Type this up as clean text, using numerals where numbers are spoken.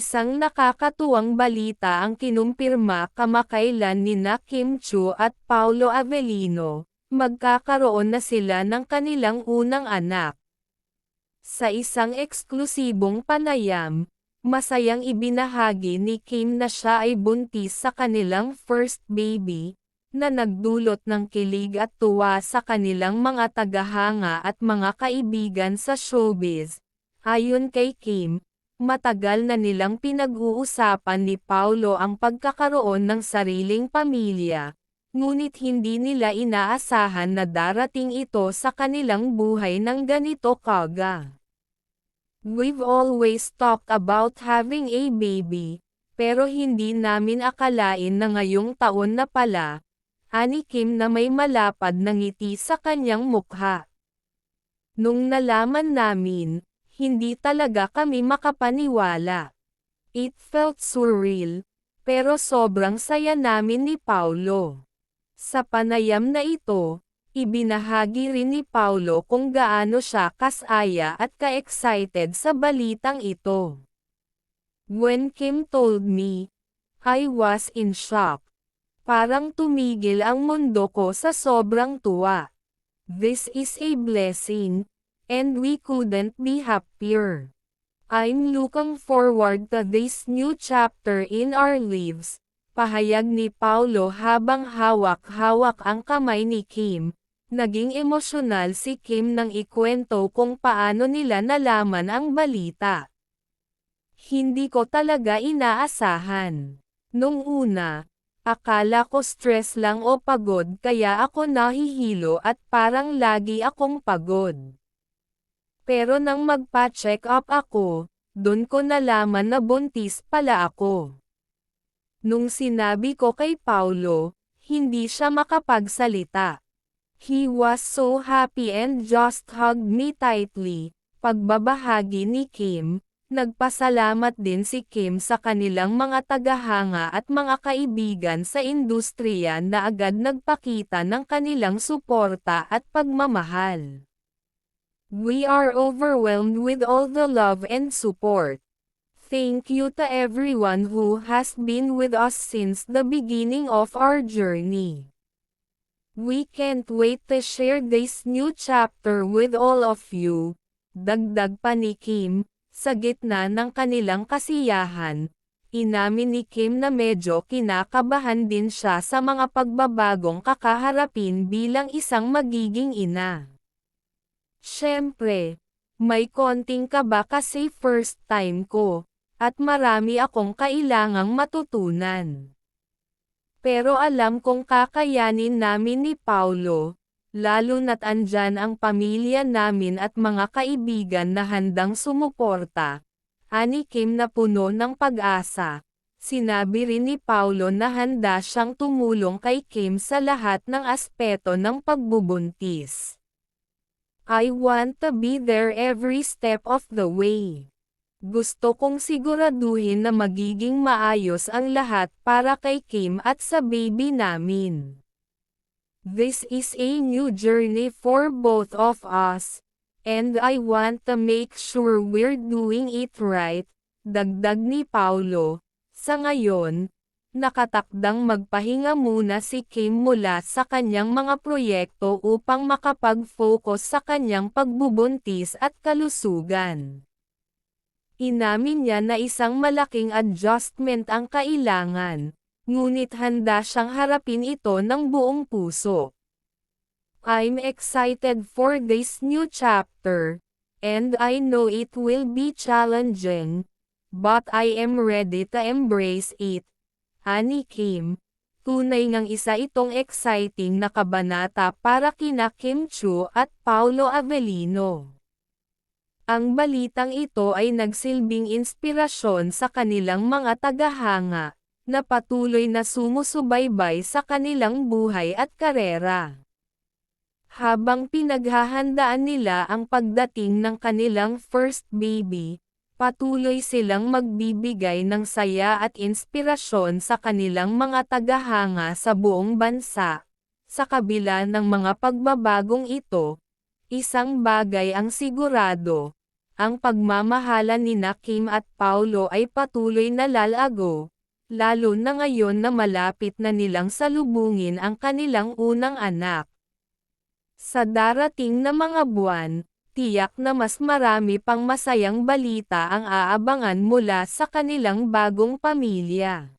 Isang nakakatuwang balita ang kinumpirma kamakailan nina Kim Chiu at Paolo Avellino, magkakaroon na sila ng kanilang unang anak. Sa isang eksklusibong panayam, masayang ibinahagi ni Kim na siya ay buntis sa kanilang first baby, na nagdulot ng kilig at tuwa sa kanilang mga tagahanga at mga kaibigan sa showbiz. Ayon kay Kim, matagal na nilang pinag-uusapan ni Paolo ang pagkakaroon ng sariling pamilya, ngunit hindi nila inaasahan na darating ito sa kanilang buhay ng ganito kaga. "We've always talked about having a baby, pero hindi namin akalain na ngayong taon na pala," ani Kim na may malapad na ngiti sa kanyang mukha. "Nung nalaman namin, hindi talaga kami makapaniwala. It felt surreal, pero sobrang saya namin ni Paolo." Sa panayam na ito, ibinahagi rin ni Paolo kung gaano siya kasaya at ka-excited sa balitang ito. "When Kim told me, I was in shock. Parang tumigil ang mundo ko sa sobrang tuwa. This is a blessing, and we couldn't be happier. I'm looking forward to this new chapter in our lives," pahayag ni Paolo habang hawak-hawak ang kamay ni Kim. Naging emosyonal si Kim nang ikwento kung paano nila nalaman ang balita. "Hindi ko talaga inaasahan. Nung una, akala ko stress lang o pagod kaya ako nahihilo at parang lagi akong pagod. Pero nang magpa-check up ako, dun ko nalaman na buntis pala ako." Nung sinabi ko kay Paolo, hindi siya makapagsalita. "He was so happy and just hugged me tightly," pagbabahagi ni Kim. Nagpasalamat din si Kim sa kanilang mga tagahanga at mga kaibigan sa industriya na agad nagpakita ng kanilang suporta at pagmamahal. "We are overwhelmed with all the love and support. Thank you to everyone who has been with us since the beginning of our journey. We can't wait to share this new chapter with all of you," dagdag pa ni Kim. Sa gitna ng kanilang kasiyahan, inamin ni Kim na medyo kinakabahan din siya sa mga pagbabagong kakaharapin bilang isang magiging ina. "Siyempre, may konting kaba kasi first time ko, at marami akong kailangang matutunan. Pero alam kong kakayanin namin ni Paolo, lalo na't andyan ang pamilya namin at mga kaibigan na handang sumuporta," ani Kim na puno ng pag-asa. Sinabi rin ni Paolo na handa siyang tumulong kay Kim sa lahat ng aspeto ng pagbubuntis. "I want to be there every step of the way. Gusto kong siguraduhin na magiging maayos ang lahat para kay Kim at sa baby namin. This is a new journey for both of us, and I want to make sure we're doing it right," dagdag ni Paolo. Sa ngayon, nakatakdang magpahinga muna si Kim mula sa kanyang mga proyekto upang makapag-focus sa kanyang pagbubuntis at kalusugan. Inamin niya na isang malaking adjustment ang kailangan, ngunit handa siyang harapin ito ng buong puso. "I'm excited for this new chapter, and I know it will be challenging, but I am ready to embrace it," ani Kim. Tunay ngang isa itong exciting na kabanata para kina Kim Chiu at Paolo Avellino. Ang balitang ito ay nagsilbing inspirasyon sa kanilang mga tagahanga, na patuloy na sumusubaybay sa kanilang buhay at karera. Habang pinaghahandaan nila ang pagdating ng kanilang first baby, patuloy silang magbibigay ng saya at inspirasyon sa kanilang mga tagahanga sa buong bansa. Sa kabila ng mga pagbabagong ito, isang bagay ang sigurado, ang pagmamahalan nina Kim at Paulo ay patuloy na lalago, lalo na ngayon na malapit na nilang salubungin ang kanilang unang anak. Sa darating na mga buwan, tiyak na mas marami pang masayang balita ang aabangan mula sa kanilang bagong pamilya.